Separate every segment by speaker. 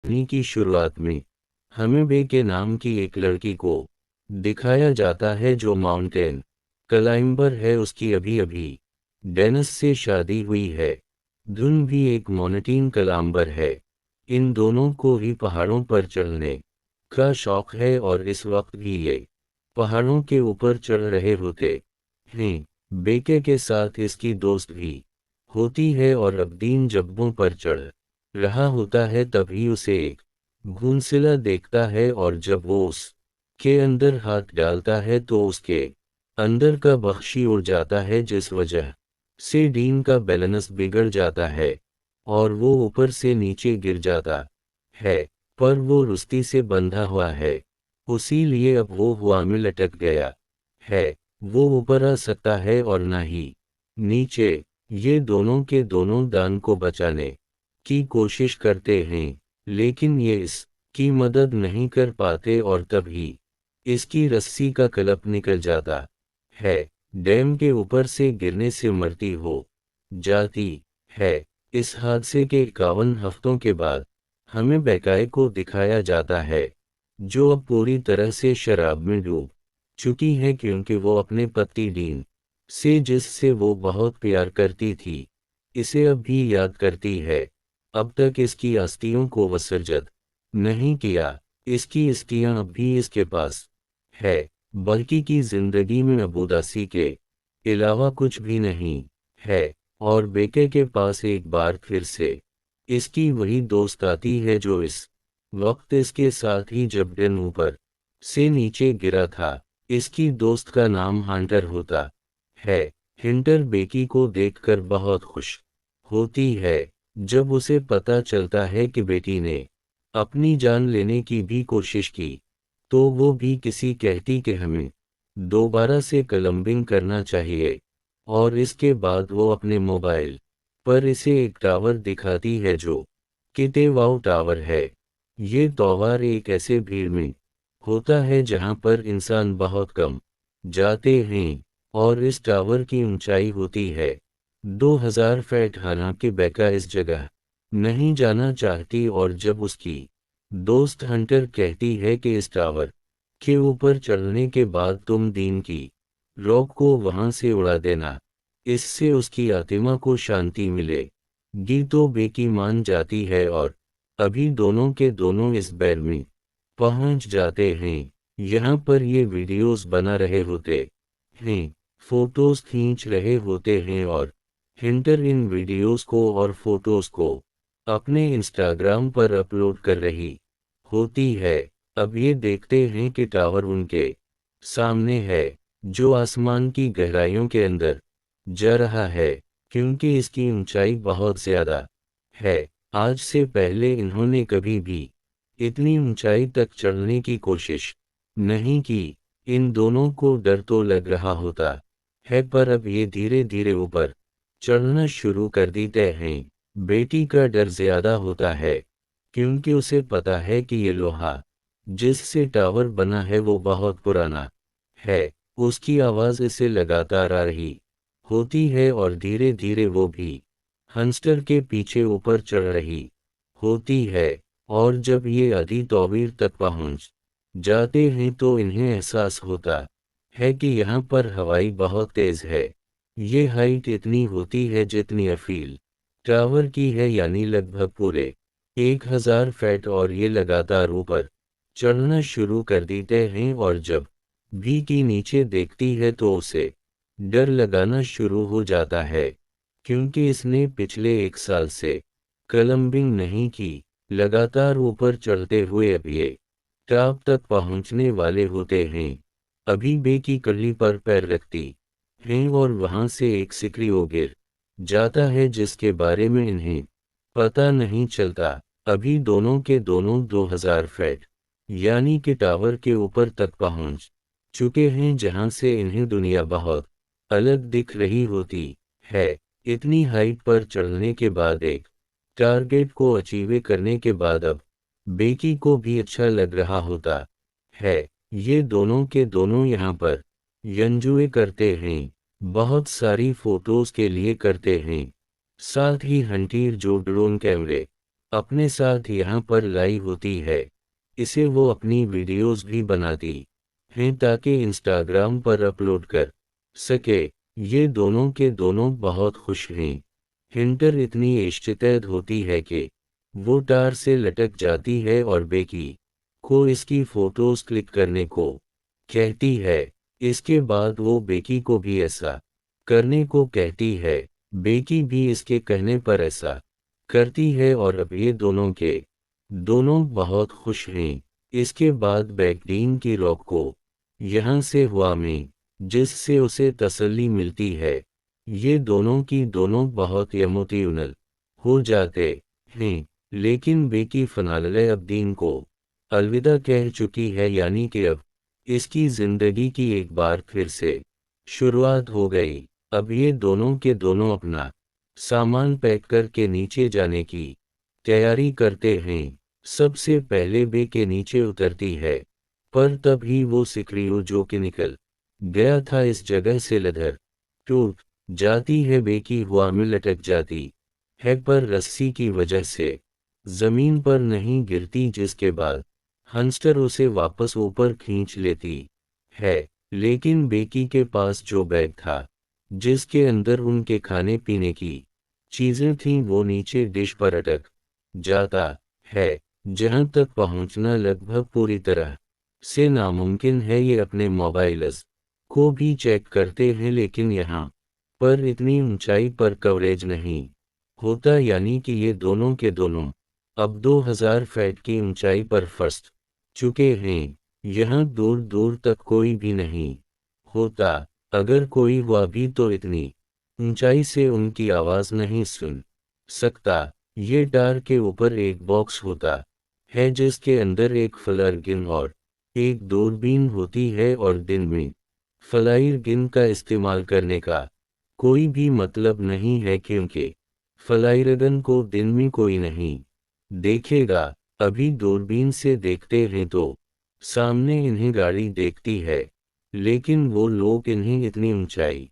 Speaker 1: कहानी की शुरुआत में हमें बे के नाम की एक लड़की को दिखाया जाता है जो माउंटेन क्लाइंबर है। उसकी अभी अभी डेनिस से शादी हुई है। धुन भी एक मोनोटोन क्लाइंबर है। इन दोनों को ही पहाड़ों पर चढ़ने का शौक है और इस वक्त भी ये पहाड़ों के ऊपर चढ़ रहे होते हैं। बेके के साथ इसकी दोस्त भी होती है और अब दीन जब्बों पर चढ़ रहा होता है तभी उसे एक घुनसिला देखता है और जब वो उस के अंदर हाथ डालता है तो उसके अंदर का बख्शी उड़ जाता है, जिस वजह से डीन का बैलेंस बिगड़ जाता है और वो ऊपर से नीचे गिर जाता है। पर वो रुस्ती से बंधा हुआ है, उसीलिए अब वो हवा में लटक गया है। वो ऊपर आ सकता है और ना ही नीचे। ये दोनों के दोनों दान को बचाने की कोशिश करते हैं, लेकिन ये इसकी मदद नहीं कर पाते और तभी इसकी रस्सी का क्लिप निकल जाता है। डैम के ऊपर से गिरने से मरती हो जाती है। इस हादसे के 51 हफ्तों के बाद हमें बेकाए को दिखाया जाता है, जो अब पूरी तरह से शराब में डूब चुकी है क्योंकि वो अपने पति डीन से, जिससे वो बहुत प्यार करती थी, इसे अब भी याद करती है। अब तक इसकी अस्थियों को विसर्जित नहीं किया। इसकी अस्थियां अब भी इसके पास है, बल्कि की जिंदगी में अब उदासी के अलावा कुछ भी नहीं है। और बेके के पास एक बार फिर से इसकी वही दोस्त आती है जो इस वक्त इसके साथ ही जब डेन ऊपर से नीचे गिरा था। इसकी दोस्त का नाम हंटर होता है। हिंटर बेकी को देखकर बहुत खुश होती है। जब उसे पता चलता है कि बेटी ने अपनी जान लेने की भी कोशिश की, तो वो भी किसी कहती कि हमें दोबारा से क्लाइंबिंग करना चाहिए। और इसके बाद वो अपने मोबाइल पर इसे एक टावर दिखाती है जो कितेवाओ टावर है। ये टावर एक ऐसे भीड़ में होता है जहां पर इंसान बहुत कम जाते हैं और इस टावर की ऊंचाई होती है 2000 फीट। हालांकि बेका इस जगह नहीं जाना चाहती और जब उसकी दोस्त हंटर कहती है कि इस टावर के ऊपर चढ़ने के बाद तुम दीन की रॉक को वहां से उड़ा देना, इससे उसकी आत्मा को शांति मिलेगी, तो बेकी मान जाती है और अभी दोनों के दोनों इस बैर में पहुंच जाते हैं। यहाँ पर ये वीडियोस बना रहे होते हैं, फोटोज खींच रहे होते हैं और हिंटर इन वीडियोस को और फोटोज को अपने इंस्टाग्राम पर अपलोड कर रही होती है। अब ये देखते हैं कि टावर उनके सामने है, जो आसमान की गहराइयों के अंदर जा रहा है, क्योंकि इसकी ऊंचाई बहुत ज्यादा है। आज से पहले इन्होंने कभी भी इतनी ऊंचाई तक चढ़ने की कोशिश नहीं की। इन दोनों को डर तो लग रहा होता है, पर अब ये धीरे धीरे ऊपर चढ़ना शुरू कर देते हैं। बेटी का डर ज्यादा होता है क्योंकि उसे पता है कि ये लोहा जिससे टावर बना है वो बहुत पुराना है। उसकी आवाज इसे लगातार आ रही होती है और धीरे धीरे वो भी हंस्टर के पीछे ऊपर चढ़ रही होती है। और जब ये आधी तौवीर तक पहुंच जाते हैं तो इन्हें एहसास होता है कि यहाँ पर हवाई बहुत तेज है। ये हाइट इतनी होती है जितनी अफील टावर की है, यानी लगभग पूरे 1000 फीट, और ये लगातार ऊपर चढ़ना शुरू कर देते हैं। और जब भी की नीचे देखती है तो उसे डर लगाना शुरू हो जाता है, क्योंकि इसने पिछले 1 साल से क्लाइंबिंग नहीं की। लगातार ऊपर चढ़ते हुए अब ये टॉप तक पहुंचने वाले होते हैं। अभी बे की कली पर पैर रखती हैं और वहां से एक सिकरियो गिर जाता है जिसके बारे में इन्हें पता नहीं चलता। अभी दोनों के दोनों 2000 फीट यानी कि टावर के ऊपर तक पहुंच चुके हैं, जहां से इन्हें दुनिया बहुत अलग दिख रही होती है। इतनी हाइट पर चढ़ने के बाद, एक टारगेट को अचीव करने के बाद अब बेकी को भी अच्छा लग रहा होता है। ये दोनों के दोनों यहाँ पर एंजॉय करते हैं, बहुत सारी फोटोज के लिए करते हैं। साथ ही हंटीर जो ड्रोन कैमरे अपने साथ यहाँ पर लाई होती है। इसे वो अपनी वीडियोस भी बनाती हैं ताकि इंस्टाग्राम पर अपलोड कर सके। ये दोनों के दोनों बहुत खुश हैं। हिंटर इतनी इश्तितैद होती है कि वो टार से लटक जाती है और बेकी को इसकी फोटोज क्लिक करने को कहती है। इसके बाद वो बेकी को भी ऐसा करने को कहती है। बेकी भी इसके कहने पर ऐसा करती है और अब ये दोनों के दोनों बहुत खुश हैं। इसके बाद बैकडीन की रॉक को यहाँ से हुआ में जिससे उसे तसल्ली मिलती है। ये दोनों की दोनों बहुत इमोशनल हो जाते हैं। लेकिन बेकी फनाले अब्दीन को अलविदा कह चुकी है, यानी कि अब इसकी जिंदगी की एक बार फिर से शुरुआत हो गई। अब ये दोनों के दोनों अपना सामान पैक करके नीचे जाने की तैयारी करते हैं। सबसे पहले बे के नीचे उतरती है, पर तभी वो सिकरियो जो कि निकल गया था इस जगह से लधर टूट जाती है। बे की हवा में लटक जाती है पर रस्सी की वजह से जमीन पर नहीं गिरती, जिसके बाद हंस्टर उसे वापस ऊपर खींच लेती है। लेकिन बेकी के पास जो बैग था जिसके अंदर उनके खाने पीने की चीजें थीं वो नीचे डिश पर अटक जाता है, जहां तक पहुंचना लगभग पूरी तरह से नामुमकिन है। ये अपने मोबाइल्स को भी चेक करते हैं, लेकिन यहाँ पर इतनी ऊंचाई पर कवरेज नहीं होता, यानी कि ये दोनों के दोनों अब 2000 फीट की ऊंचाई पर फंस चुके हैं। यहाँ दूर दूर तक कोई भी नहीं होता। अगर कोई हुआ भी तो इतनी ऊंचाई से उनकी आवाज नहीं सुन सकता। ये टार के ऊपर एक बॉक्स होता है जिसके अंदर एक फ्लायर गन और एक दूरबीन होती है, और दिन में फ्लायर गन का इस्तेमाल करने का कोई भी मतलब नहीं है, क्योंकि फ्लायर गन को दिन में कोई नहीं देखेगा। अभी दूरबीन से देखते हैं तो सामने इन्हें गाड़ी देखती है, लेकिन वो लोग इन्हें इतनी ऊंचाई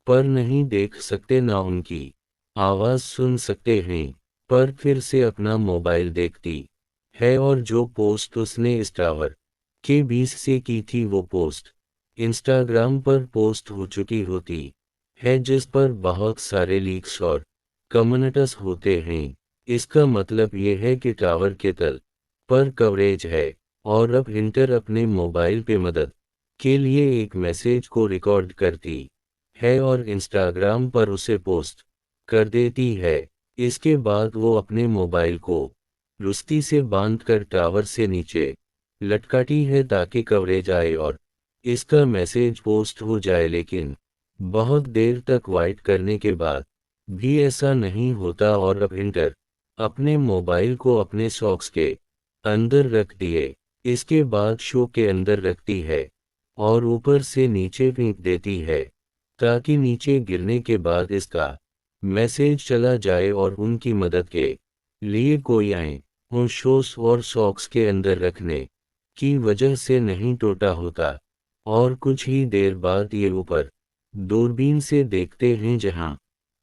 Speaker 1: पर नहीं देख सकते, ना उनकी आवाज सुन सकते हैं। पर फिर से अपना मोबाइल देखती है और जो पोस्ट उसने इस टावर के बीच से की थी वो पोस्ट इंस्टाग्राम पर पोस्ट हो चुकी होती है, जिस पर बहुत सारे लीक्स और कमेंट्स होते हैं। इसका मतलब ये है कि टावर के तल पर कवरेज है, और अब हिंटर अपने मोबाइल पे मदद के लिए एक मैसेज को रिकॉर्ड करती है और इंस्टाग्राम पर उसे पोस्ट कर देती है। इसके बाद वो अपने मोबाइल को रस्सी से बांधकर टावर से नीचे लटकाती है ताकि कवरेज आए और इसका मैसेज पोस्ट हो जाए। लेकिन बहुत देर तक वेट करने के बाद भी ऐसा नहीं होता, और अब हिंटर अपने मोबाइल को अपने सॉक्स के अंदर रख दिए। इसके बाद शो के अंदर रखती है और ऊपर से नीचे फेंक देती है ताकि नीचे गिरने के बाद इसका मैसेज चला जाए और उनकी मदद के लिए कोई आए। उन शोस और सॉक्स के अंदर रखने की वजह से नहीं टूटा होता, और कुछ ही देर बाद ये ऊपर दूरबीन से देखते हैं जहां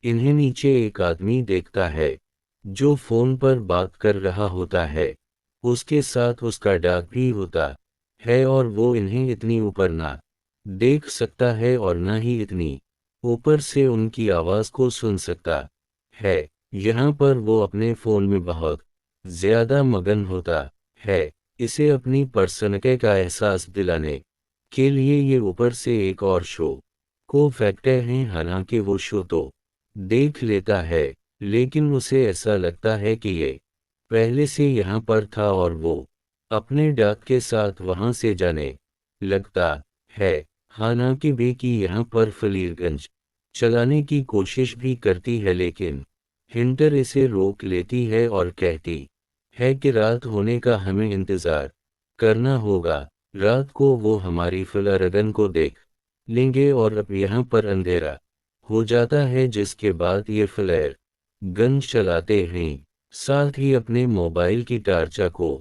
Speaker 1: इन्हें नीचे एक आदमी देखता है जो फोन पर बात कर रहा होता है। उसके साथ उसका डाक भी होता है, और वो इन्हें इतनी ऊपर ना देख सकता है और ना ही इतनी ऊपर से उनकी आवाज को सुन सकता है। यहाँ पर वो अपने फोन में बहुत ज्यादा मगन होता है। इसे अपनी पर्सनैलिटी का एहसास दिलाने के लिए ये ऊपर से एक और शो को फेंकते हैं। हालांकि वो शो तो देख लेता है, लेकिन उसे ऐसा लगता है कि ये पहले से यहाँ पर था और वो अपने डाक के साथ वहां से जाने लगता है। हालांकि बेकी यहाँ पर फलीरगंज चलाने की कोशिश भी करती है, लेकिन हिंटर इसे रोक लेती है और कहती है कि रात होने का हमें इंतजार करना होगा। रात को वो हमारी फ्लायर को देख लेंगे, और अब यहाँ पर अंधेरा हो जाता है, जिसके बाद ये फ्लायर गन चलाते हैं। साथ ही अपने मोबाइल की टार्चा को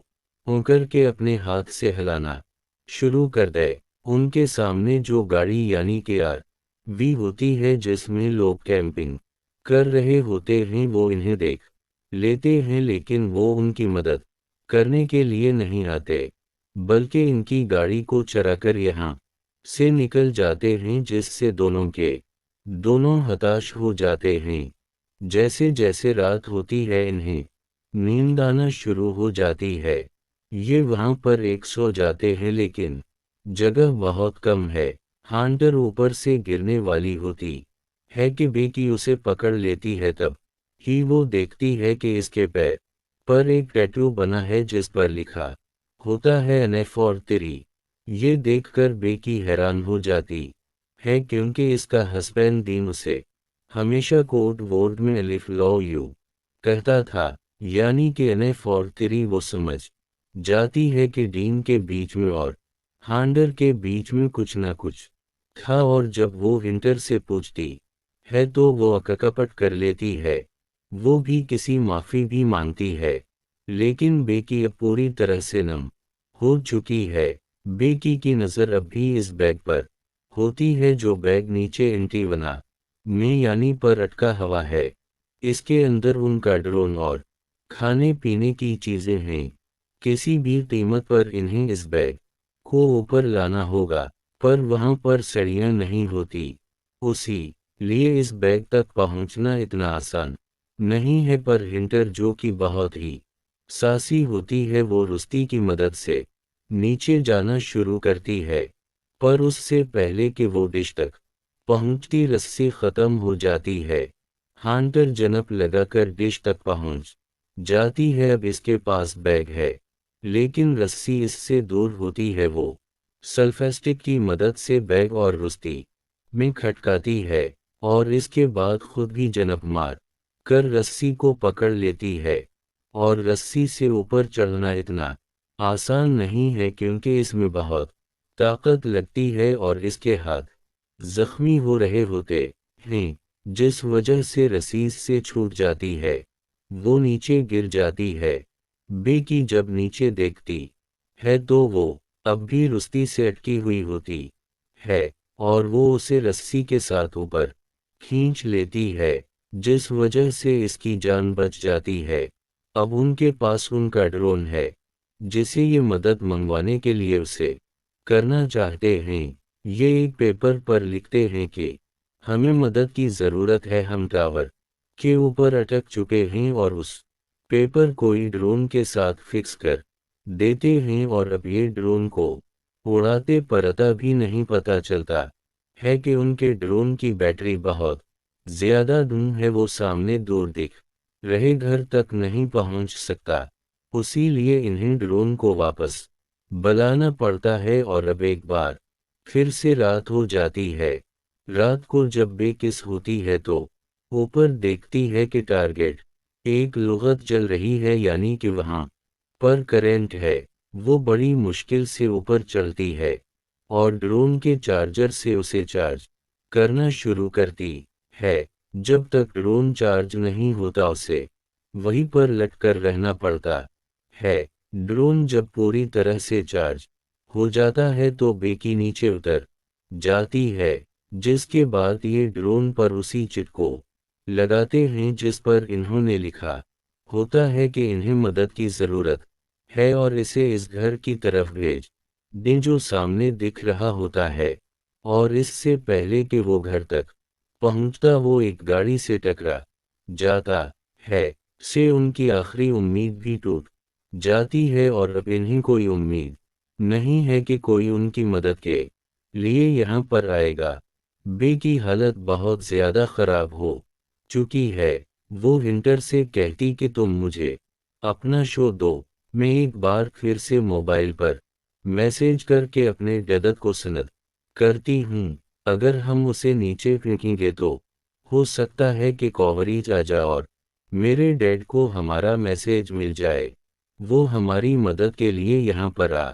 Speaker 1: होकर के अपने हाथ से हिलाना शुरू कर दे। उनके सामने जो गाड़ी यानी कि आरवी होती है जिसमें लोग कैंपिंग कर रहे होते हैं वो इन्हें देख लेते हैं, लेकिन वो उनकी मदद करने के लिए नहीं आते, बल्कि इनकी गाड़ी को चराकर यहाँ से निकल जाते हैं, जिससे दोनों हताश हो जाते हैं। जैसे जैसे रात होती है इन्हें नींद आना शुरू हो जाती है। ये वहां पर एक सो जाते हैं, लेकिन जगह बहुत कम है। हंटर ऊपर से गिरने वाली होती है कि बेकी उसे पकड़ लेती है, तब ही वो देखती है कि इसके पैर पर एक टैटू बना है जिस पर लिखा होता है एनएफ और तिरी। ये देखकर बेकी हैरान हो जाती है, क्योंकि इसका हस्बैंड डीन उसे हमेशा कोड वर्ड में अलिफ लॉ यू कहता था, यानी कि एनएफ और तिरी। वो समझ जाती है कि डीन के बीच में और हांडर के बीच में कुछ ना कुछ था, और जब वो विंटर से पूछती है तो वो अकपट कर लेती है। वो भी किसी माफी भी मांगती है, लेकिन बेकी अब पूरी तरह से नम हो चुकी है। बेकी की नज़र अब भी इस बैग पर होती है, जो बैग नीचे एंटीवना में यानी पर अटका हुआ है। इसके अंदर उनका ड्रोन और खाने पीने की चीजें हैं। किसी भी कीमत पर इन्हें इस बैग को ऊपर लाना होगा, पर वहां पर सड़ियां नहीं होती। उसी लिए इस बैग तक पहुंचना इतना आसान नहीं है, पर हिंटर, जो कि बहुत ही साहसी होती है, वो रुस्ती की मदद से नीचे जाना शुरू करती है। पर उससे पहले कि वो डिश तक पहुंचती, रस्सी खत्म हो जाती है। हंटर जनप लगाकर डिश तक पहुंच जाती है। अब इसके पास बैग है, लेकिन रस्सी इससे दूर होती है। वो सल्फेस्टिक की मदद से बैग और रुस्ती में खटकाती है, और इसके बाद खुद भी जनप मार कर रस्सी को पकड़ लेती है। और रस्सी से ऊपर चढ़ना इतना आसान नहीं है, क्योंकि इसमें बहुत ताकत लगती है और इसके हाथ जख्मी हो रहे होते हैं, जिस वजह से रस्सी से छूट जाती है। वो नीचे गिर जाती है। बेकी जब नीचे देखती है तो वो अब भी रुस्ती से अटकी हुई होती है, और वो उसे रस्सी के साथ ऊपर खींच लेती है, जिस वजह से इसकी जान बच जाती है। अब उनके पास उनका ड्रोन है, जिसे ये मदद मंगवाने के लिए उसे करना चाहते हैं। ये एक पेपर पर लिखते हैं कि हमें मदद की ज़रूरत है, हम टावर के ऊपर अटक चुके हैं, और उस पेपर को ही ड्रोन के साथ फिक्स कर देते हैं। और अब ये ड्रोन को उड़ाते पड़ता भी नहीं पता चलता है कि उनके ड्रोन की बैटरी बहुत ज़्यादा धुन है। वो सामने दूर दिख रहे घर तक नहीं पहुंच सकता, उसी लिए इन्हें ड्रोन को वापस बुलाना पड़ता है। और अब एक बार फिर से रात हो जाती है। रात को जब बेकिस होती है तो ऊपर देखती है कि टारगेट एक लुगत जल रही है, यानी कि वहां पर करंट है। वो बड़ी मुश्किल से ऊपर चढ़ती है और ड्रोन के चार्जर से उसे चार्ज करना शुरू करती है। जब तक ड्रोन चार्ज नहीं होता, उसे वहीं पर लटकर रहना पड़ता है। ड्रोन जब पूरी तरह से चार्ज हो जाता है तो बेकी नीचे उतर जाती है, जिसके बाद ये ड्रोन पर उसी चिट को लगाते हैं जिस पर इन्होंने लिखा होता है कि इन्हें मदद की ज़रूरत है, और इसे इस घर की तरफ भेज दें जो सामने दिख रहा होता है। और इससे पहले कि वो घर तक पहुंचता, वो एक गाड़ी से टकरा जाता है। से उनकी आखिरी उम्मीद भी टूट जाती है, और अब इन्हें कोई उम्मीद नहीं है कि कोई उनकी मदद के लिए यहाँ पर आएगा। बे की हालत बहुत ज़्यादा ख़राब हो चुकी है। वो विंटर से कहती कि तुम मुझे अपना शो दो। मैं एक बार फिर से मोबाइल पर मैसेज करके अपने डैड को सनद करती हूँ। अगर हम उसे नीचे फेंकेंगे तो हो सकता है कि कवरेज आ जाए और मेरे डैड को हमारा मैसेज मिल जाए। वो हमारी मदद के लिए यहाँ पर आ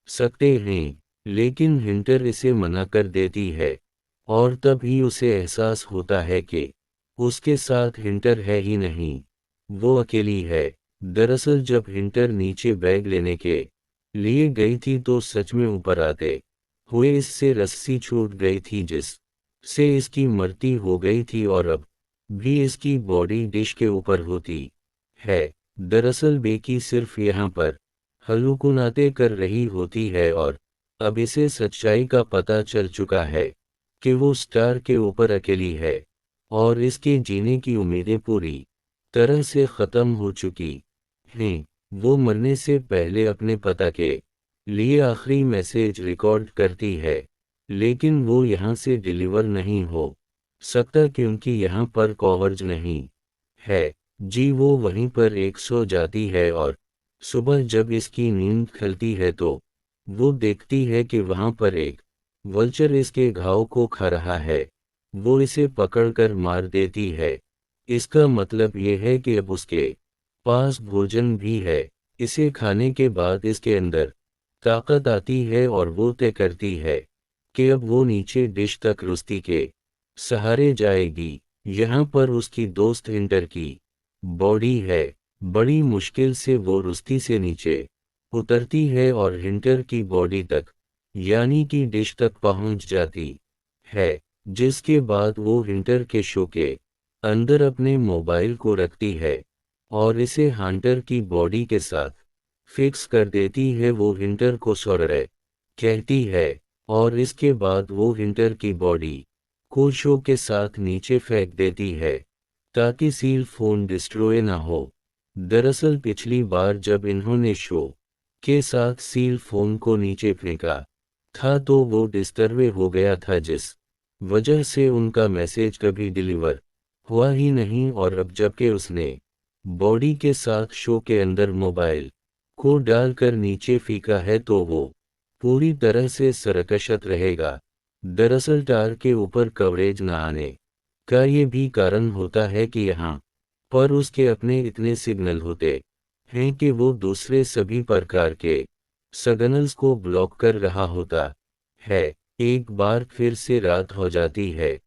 Speaker 1: सकते हैं। लेकिन हिंटर इसे मना कर देती है, और तभी उसे एहसास होता है कि उसके साथ हिंटर है ही नहीं, वो अकेली है। दरअसल जब हिंटर नीचे बैग लेने के लिए गई थी तो सच में ऊपर आते हुए इससे रस्सी छूट गई थी, जिस से इसकी मृत्यु हो गई थी, और अब भी इसकी बॉडी डिश के ऊपर होती है। दरअसल बेकी सिर्फ यहाँ पर हलुकुनाते कर रही होती है और अब इसे सच्चाई का पता चल चुका है कि वो स्टार के ऊपर अकेली है और इसके जीने की उम्मीदें पूरी तरह से ख़त्म हो चुकी हैं। वो मरने से पहले अपने पता के लिए आखिरी मैसेज रिकॉर्ड करती है, लेकिन वो यहाँ से डिलीवर नहीं हो सकता क्योंकि यहाँ पर कवरेज नहीं है। जी वो वहीं पर एक सो जाती है और सुबह जब इसकी नींद खुलती है तो वो देखती है कि वहाँ पर एक वल्चर इसके घाव को खा रहा है। वो इसे पकड़कर मार देती है। इसका मतलब ये है कि अब उसके पास भोजन भी है। इसे खाने के बाद इसके अंदर ताकत आती है और वो तय करती है कि अब वो नीचे डिश तक रुस्ती के सहारे जाएगी। यहाँ पर उसकी दोस्त हिंटर की बॉडी है। बड़ी मुश्किल से वो रुस्ती से नीचे उतरती है और हिंटर की बॉडी तक यानी कि डिश तक पहुंच जाती है, जिसके बाद वो हिंटर के शो के अंदर अपने मोबाइल को रखती है और इसे हंटर की बॉडी के साथ फिक्स कर देती है। वो हिंटर को सॉरी कहती है और इसके बाद वो हिंटर की बॉडी को शो के साथ नीचे फेंक देती है ताकि सील फोन डिस्ट्रॉय ना हो। दरअसल पिछली बार जब इन्होंने शो के साथ सील फोन को नीचे फेंका था तो वो डिस्टर्ब हो गया था, जिस वजह से उनका मैसेज कभी डिलीवर हुआ ही नहीं। और अब जबकि उसने बॉडी के साथ शो के अंदर मोबाइल को डालकर नीचे फेंका है तो वो पूरी तरह से सुरक्षित रहेगा। दरअसल टार के ऊपर कवरेज न आने का ये भी कारण होता है कि यहाँ पर उसके अपने इतने सिग्नल होते हैं कि वो दूसरे सभी प्रकार के सिग्नल्स को ब्लॉक कर रहा होता है। एक बार फिर से रात हो जाती है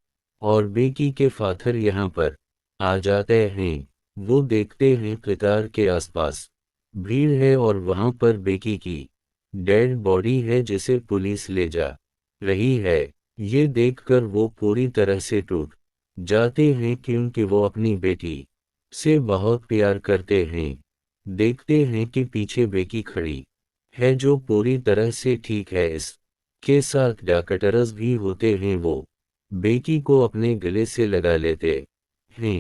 Speaker 1: और बेकी के फादर यहाँ पर आ जाते हैं। वो देखते हैं कतार के आसपास भीड़ है और वहाँ पर बेकी की डेड बॉडी है जिसे पुलिस ले जा रही है। ये देखकर वो पूरी तरह से टूट जाते हैं क्योंकि वो अपनी बेटी से बहुत प्यार करते हैं। देखते हैं कि पीछे बेकी खड़ी है जो पूरी तरह से ठीक है। इस के साथ डॉक्टर्स भी होते हैं। वो बेकी को अपने गले से लगा लेते हैं।